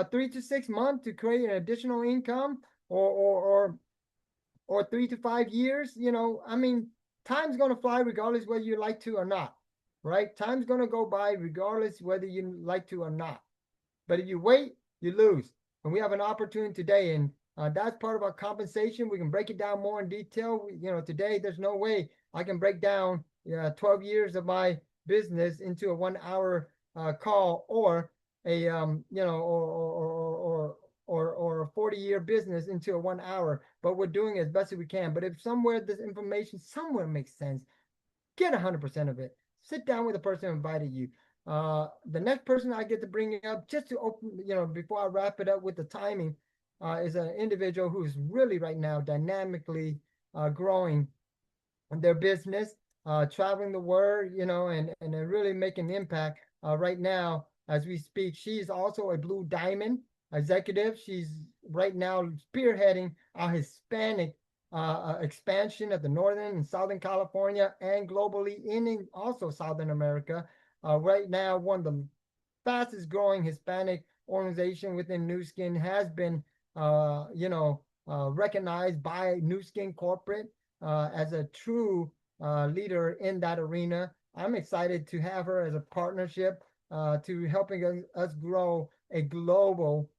D: 3 to 6 months to create an additional income, or 3 to 5 years. Time's gonna fly regardless whether you like to or not. Right? Time's gonna go by regardless whether you like to or not. But if you wait, you lose. And we have an opportunity today, and that's part of our compensation. We can break it down more in detail. Today there's no way I can break down 12 years of my business into a 1 hour call, or a or a 40-year business into a 1 hour. But we're doing it as best as we can. But if somewhere this information somewhere makes sense, get 100% of it. Sit down with the person who invited you. The next person I get to bring up, just to open, before I wrap it up with the timing, is an individual who's really right now dynamically growing their business.
A: traveling the world, and really making an impact right now as we speak. She's also a Blue Diamond executive. She's right now spearheading our Hispanic expansion of the Northern and Southern California and globally in also Southern America. Right now, one of the fastest growing Hispanic organization within Nu Skin has been, recognized by Nu Skin Corporate as a true leader in that arena. I'm excited to have her as a partnership to helping us grow a global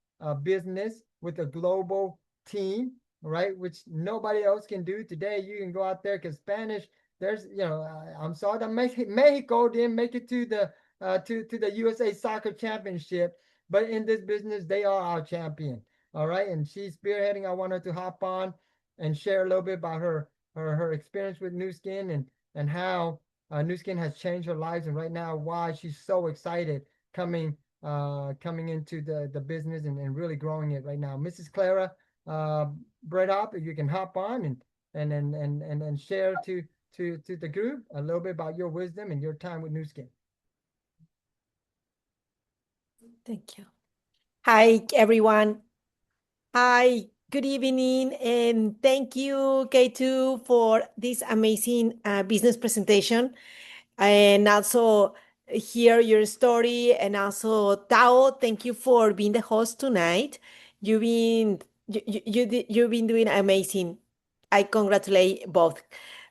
A: business with a global team, right? Which nobody else can do today. You can go out there because Spanish. I'm sorry that Mexico didn't make it to the USA Soccer Championship, but in this business they are our champion. All right, and she's spearheading. I want her to hop on and share a little bit about her experience with Nu Skin and how Nu Skin has changed her lives, and right now why she's so excited coming into the business and really growing it right now. Mrs. Clara Breithaupt, if you can hop on and share to the group a little bit about your wisdom and your time with Nu Skin.
E: Thank you. Hi, everyone. Hi, good evening, and thank you, K2, for this amazing business presentation, and also hear your story. And also, Tao, thank you for being the host tonight. You've been doing amazing. I congratulate both.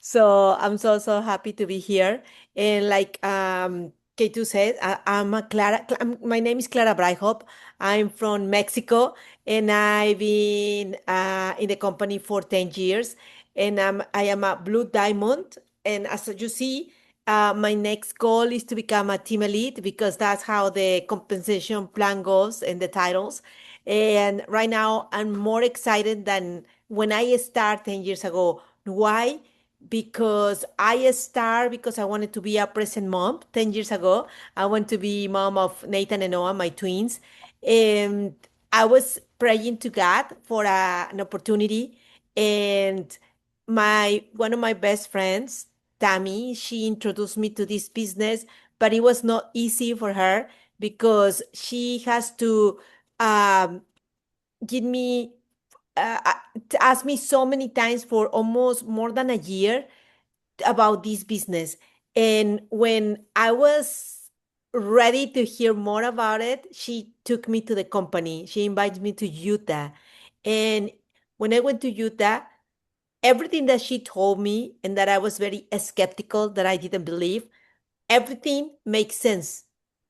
E: So I'm so happy to be here. And like K2 said, my name is Clara Breithaupt. I'm from Mexico, and I've been in the company for 10 years. And I am a Blue Diamond. And as you see, my next goal is to become a team elite because that's how the compensation plan goes and the titles. And right now, I'm more excited than when I started 10 years ago. Why? Because because I wanted to be a present mom 10 years ago. I want to be mom of Nathan and Noah, my twins. And I was praying to God for an opportunity. And my one of my best friends, Tammy, she introduced me to this business, but it was not easy for her because she has to um, give me ask me so many times for almost more than a year about this business. And when I was ready to hear more about it, she took me to the company. She invited me to Utah. And when I went to Utah, everything that she told me and that I was very skeptical, that I didn't believe, everything makes sense.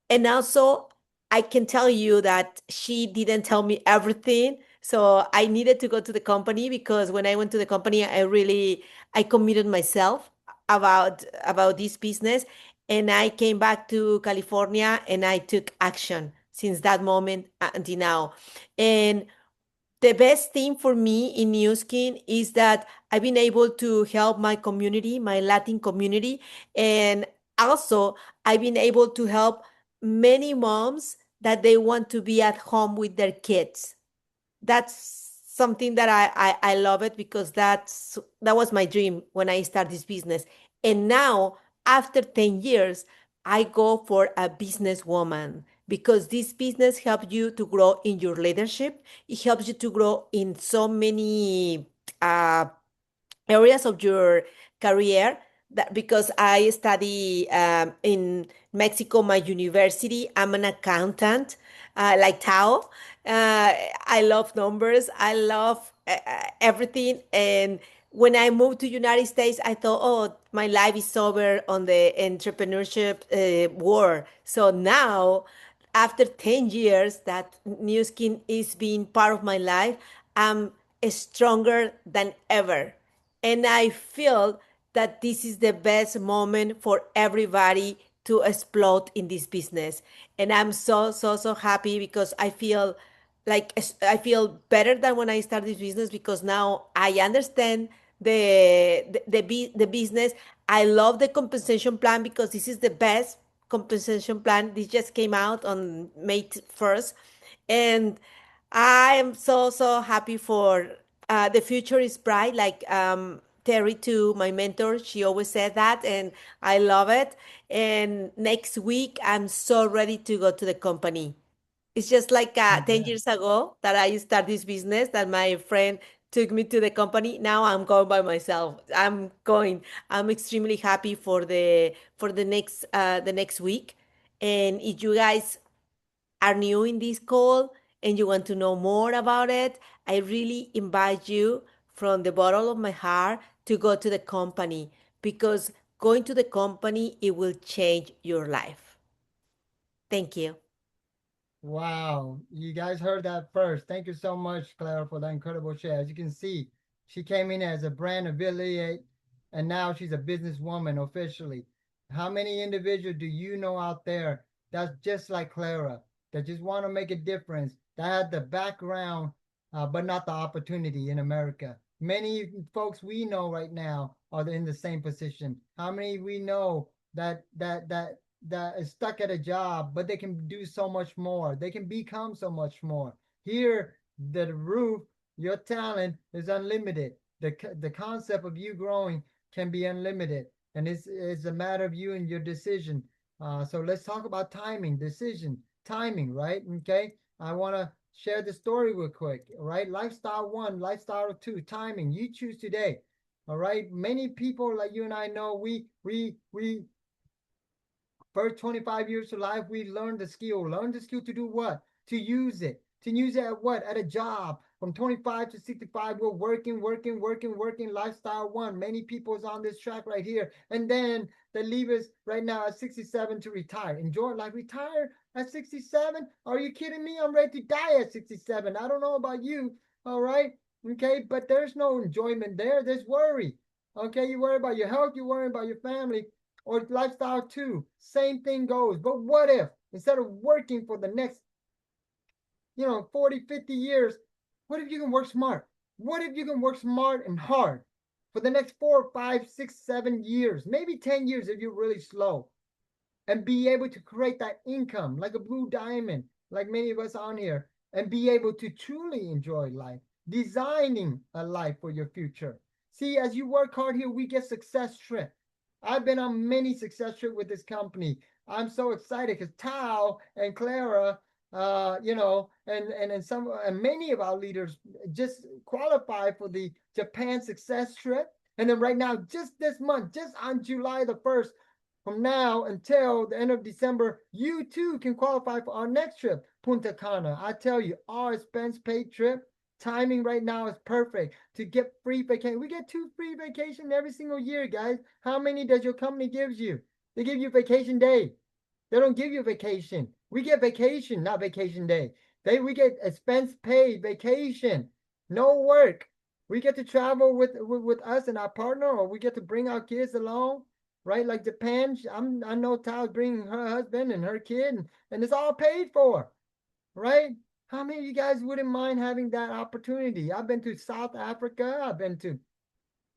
E: And also, I can tell you that she didn't tell me everything. So I needed to go to the company because when I went to the company, I committed myself about this business. And I came back to California and I took action since that moment until now. And the best thing for me in Nu Skin is that I've been able to help my community, my Latin community, and also I've been able to help many moms that they want to be at home with their kids. That's something that I love it because that was my dream when I started this business. And now, after 10 years, I go for a businesswoman because this business helps you to grow in your leadership. It helps you to grow in so many uh, areas of your career that because I study in Mexico, my university, I'm an accountant, like Tao. I love numbers. I love everything. And when I moved to United States, I thought, oh, my life is over on the entrepreneurship world. So now, after 10 years that Nu Skin is being part of my life, I'm stronger than ever. And I feel that this is the best moment for everybody to explode in this business. And I'm so happy because I feel better than when I started this business because now I understand the business. I love the compensation plan because this is the best compensation plan. This just came out on May 1st. And I am so happy for the future is bright. Like Terry too, my mentor, she always said that, and I love it. And next week, I'm so ready to go to the company. It's just like 10
A: Yeah.
E: years ago that I started this business that my friend took me to the company. Now I'm going by myself. I'm going. I'm extremely happy for the next week. And if you guys are new in this call and you want to know more about it, I really invite you from the bottom of my heart to go to the company, because going to the company, it will change your life. Thank you.
A: Wow, you guys heard that first. Thank you so much, Clara, for that incredible share. As you can see, she came in as a brand affiliate and now she's a businesswoman officially. How many individuals do you know out there that's just like Clara, that just want to make a difference, that had the background, but not the opportunity in America? Many folks we know right now are in the same position. How many we know that is stuck at a job, but they can do so much more. They can become so much more. Here, the roof, your talent is unlimited. The concept of you growing can be unlimited, and it's a matter of you and your decision. So let's talk about timing, decision, timing, right? Okay, I want to share the story real quick, right? Lifestyle one, lifestyle two, timing. You choose today. All right. Many people like you and I know we first 25 years of life, we learn the skill. Learn the skill to do what? To use it. To use it at what? At a job. From 25 to 65, we're working. Lifestyle one. Many people is on this track right here. And then they leave us right now at 67 to retire. Enjoy life. Retire at 67? Are you kidding me? I'm ready to die at 67. I don't know about you. All right. Okay. But there's no enjoyment there. There's worry. Okay. You worry about your health. You worry about your family. Or lifestyle two, same thing goes. But what if instead of working for the next, 40, 50 years, what if you can work smart? What if you can work smart and hard for the next 4, 5, 6, 7 years, maybe 10 years if you're really slow, and be able to create that income like a blue diamond, like many of us on here, and be able to truly enjoy life, designing a life for your future. See, as you work hard here, we get success trip. I've been on many success trips with this company. I'm so excited because Tao and Clara, and some and many of our leaders just qualify for the Japan success trip. And then right now, just this month, just on July the 1st, from now until the end of December, you too can qualify for our next trip, Punta Cana. I tell you, our expense paid trip. Timing right now is perfect to get free vacation. We get 2 free vacation every single year, guys. How many does your company gives you? They give you vacation day. They don't give you vacation. We get vacation, not vacation day. We get expense paid vacation, no work. We get to travel with us and our partner, or we get to bring our kids along, right? Like Japan, I know Tao's bringing her husband and her kid, and it's all paid for, right? How many of you guys wouldn't mind having that opportunity? I've been to South Africa.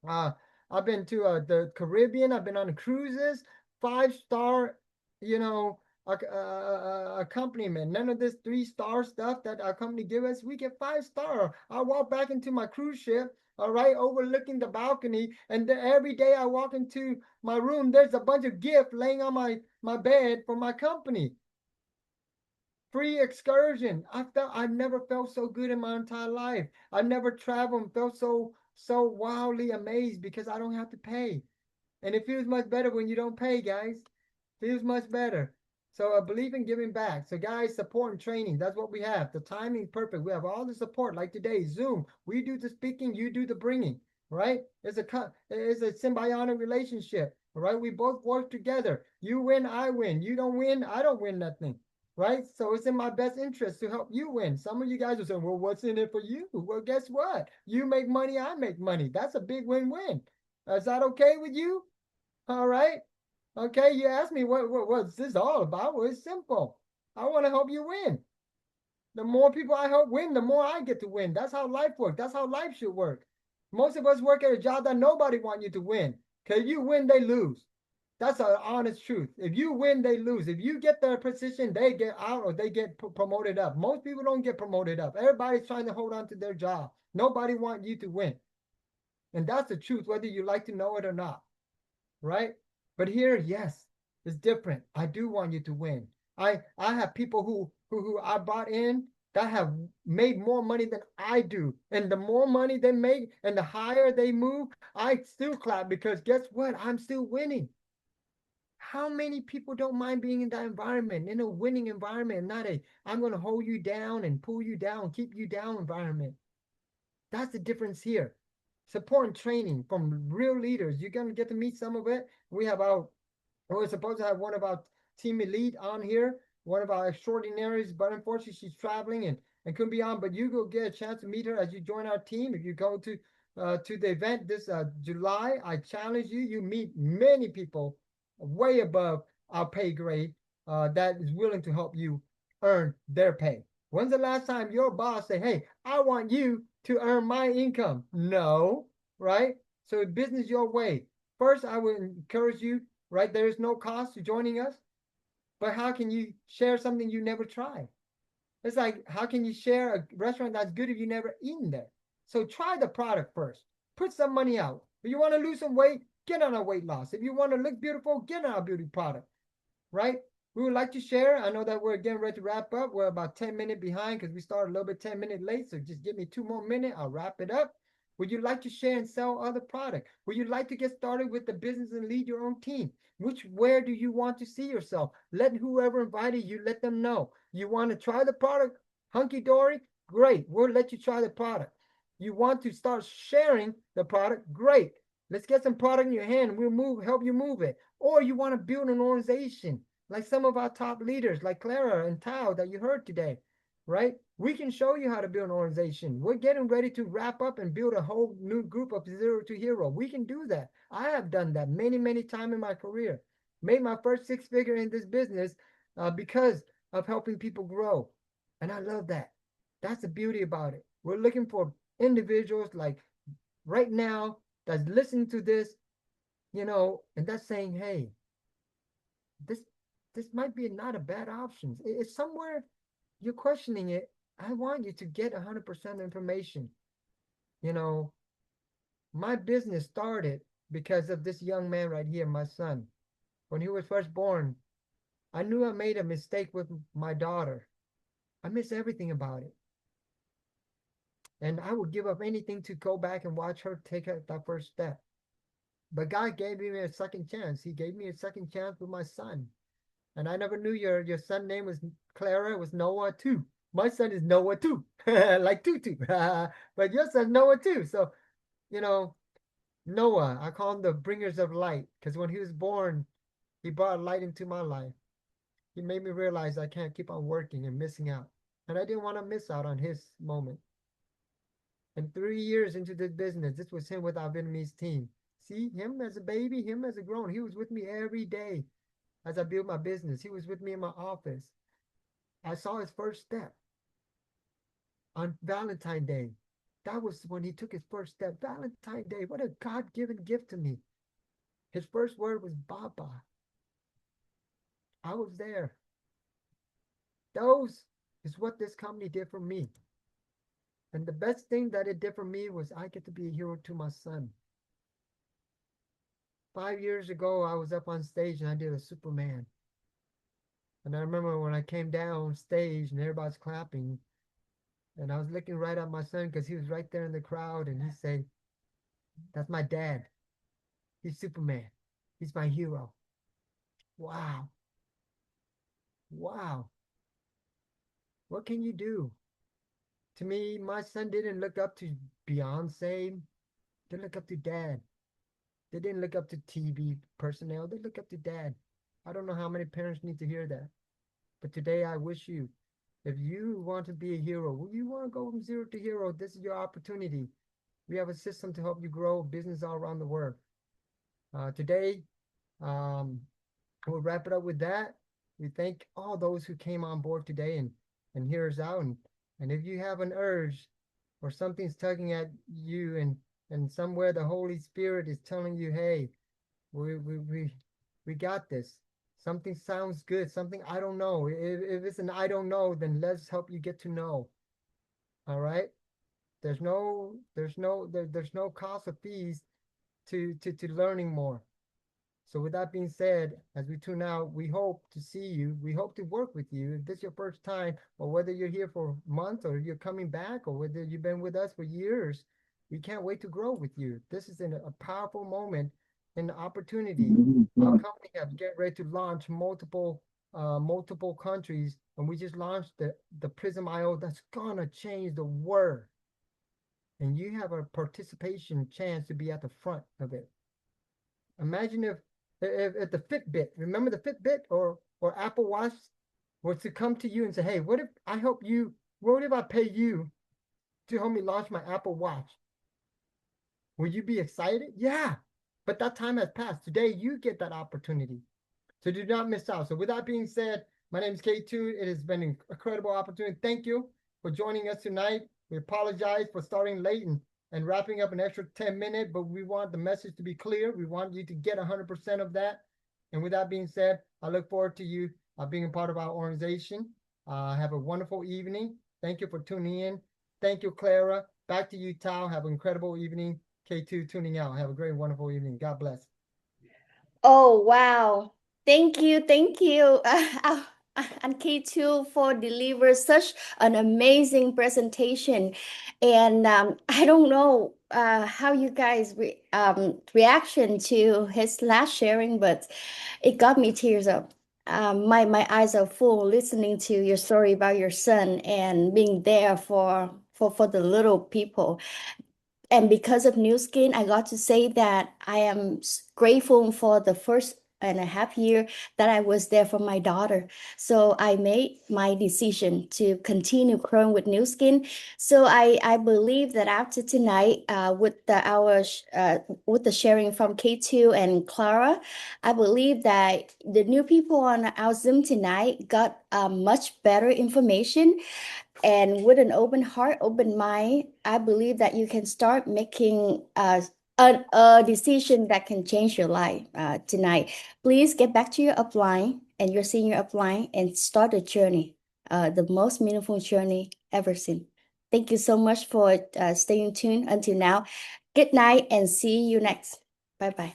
A: Uh, the Caribbean. I've been on cruises, 5-star, you know, accompaniment. None of this 3-star stuff that our company give us. We get 5-star. I walk back into my cruise ship, all right, overlooking the balcony, and every day I walk into my room, there's a bunch of gifts laying on my bed from my company. Free excursion. I've never felt so good in my entire life. I've never traveled and felt so wildly amazed because I don't have to pay. And it feels much better when you don't pay, guys. Feels much better. So I believe in giving back. So guys, support and training. That's what we have. The timing perfect. We have all the support like today, Zoom. We do the speaking, you do the bringing, right? It's a symbiotic relationship, right? We both work together. You win, I win. You don't win, I don't win nothing. Right? So it's in my best interest to help you win. Some of you guys are saying, well, what's in it for you? Well, guess what? You make money, I make money. That's a big win-win. Is that okay with you? All right. Okay, you asked me what's this all about? Well, it's simple. I want to help you win. The more people I help win, the more I get to win. That's how life works. That's how life should work. Most of us work at a job that nobody wants you to win. Because you win, they lose. That's an honest truth. If you win, they lose. If you get their position, they get out or they get promoted up. Most people don't get promoted up. Everybody's trying to hold on to their job. Nobody wants you to win.
D: And that's the truth, whether you like to know it or not, right? But here, yes, it's different. I do want you to win. I have people who I brought in that have made more money than I do. And the more money they make and the higher they move, I still clap because guess what? I'm still winning. How many people don't mind being in that environment, in a winning environment, not a I'm going to hold you down and pull you down, keep you down environment? That's the difference here. Support and training from real leaders. You're going to get to meet some of it. We're supposed to have one of our team elite on here, one of our extraordinaries, but unfortunately she's traveling and couldn't be on. But you will get a chance to meet her as you join our team. If you go to the event this July, I challenge you. You meet many people way above our pay grade that is willing to help you earn their pay. When's the last time your boss say, "Hey, I want you to earn my income"? No, right? So business your way. First, I would encourage you, right? There is no cost to joining us, but how can you share something you never tried? It's like, how can you share a restaurant that's good if you never eaten there? So try the product first. Put some money out. If you want to lose some weight, get on a weight loss. If you want to look beautiful, get on a beauty product, right? We would like to share. I know that we're getting ready to wrap up. We're about 10 minutes behind because we started a little bit 10 minutes late. So just give me 2 more minutes. I'll wrap it up. Would you like to share and sell other product? Would you like to get started with the business and lead your own team? Where do you want to see yourself? Let whoever invited you, let them know. You want to try the product, hunky dory? Great. We'll let you try the product. You want to start sharing the product? Great. Let's get some product in your hand. We'll help you move it. Or you want to build an organization like some of our top leaders, like Clara and Tao that you heard today, right? We can show you how to build an organization. We're getting ready to wrap up and build a whole new group of zero to hero. We can do that. I have done that many, many times in my career. Made my first 6-figure in this business because of helping people grow. And I love that. That's the beauty about it. We're looking for individuals like right now that's listening to this, and that's saying, hey, this might be not a bad option. It's somewhere you're questioning it. I want you to get 100% information. My business started because of this young man right here, my son. When he was first born, I knew I made a mistake with my daughter. I miss everything about it. And I would give up anything to go back and watch her take that first step. But God gave me a second chance. He gave me a second chance with my son. And I never knew your son's name was Clara. It was Noah too. My son is Noah too, like Tutu. But your son's Noah too. So, Noah, I call him the bringers of light because when he was born, he brought light into my life. He made me realize I can't keep on working and missing out. And I didn't want to miss out on his moment. And 3 years into this business, this was him with our Vietnamese team. See, him as a baby, him as a grown, he was with me every day. As I built my business, he was with me in my office. I saw his first step on Valentine's Day. That was when he took his first step. Valentine's Day, what a God-given gift to me. His first word was Baba. I was there. Those is what this company did for me. And the best thing that it did for me was I get to be a hero to my son. 5 years ago, I was up on stage and I did a Superman. And I remember when I came down stage and everybody's clapping, and I was looking right at my son because he was right there in the crowd, and he said, "That's my dad. He's Superman. He's my hero." Wow. Wow. What can you do? To me, my son didn't look up to Beyonce. They look up to dad. They didn't look up to TV personnel. They look up to dad. I don't know how many parents need to hear that. But today I wish you, if you want to be a hero, you want to go from zero to hero, this is your opportunity. We have a system to help you grow business all around the world. Today, we'll wrap it up with that. We thank all those who came on board today and hear us out. And if you have an urge or something's tugging at you and somewhere the Holy Spirit is telling you, hey, we got this. Something sounds good. Something I don't know. If it's an I don't know, then let's help you get to know. All right. There's no cost of fees to learning more. So with that being said, as we tune out, we hope to see you. We hope to work with you. If this is your first time, or whether you're here for months or you're coming back, or whether you've been with us for years, we can't wait to grow with you. This is a powerful moment and opportunity. Our company has get ready to launch multiple countries, and we just launched the Prism IO that's gonna change the world. And you have a participation chance to be at the front of it. Imagine if the Fitbit, remember the Fitbit or Apple Watch, was to come to you and say, hey, what if I pay you to help me launch my Apple Watch? Will you be excited? Yeah, but that time has passed. Today, you get that opportunity. So do not miss out. So with that being said, my name is K2. It has been an incredible opportunity. Thank you for joining us tonight. We apologize for starting late and wrapping up an extra 10 minutes, but we want the message to be clear. We want you to get 100% of that. And with that being said, I look forward to you being a part of our organization. Have a wonderful evening. Thank you for tuning in. Thank you, Clara. Back to you, Tao. Have an incredible evening. K2 tuning out. Have a great, wonderful evening. God bless.
B: Oh, wow. Thank you. Thank you. And K2 for deliver such an amazing presentation. And I don't know how you guys reaction to his last sharing, but it got me tears up. My eyes are full listening to your story about your son and being there for the little people. And because of Nu Skin, I got to say that I am grateful for the 1.5 years that I was there for my daughter. So I made my decision to continue growing with Nu Skin. So I believe that after tonight, with the sharing from K2 and Clara, I believe that the new people on our Zoom tonight got much better information. And with an open heart, open mind, I believe that you can start making a decision that can change your life tonight. Please get back to your upline and your senior upline and start a journey, the most meaningful journey ever seen. Thank you so much for staying tuned until now. Good night and see you next. Bye bye.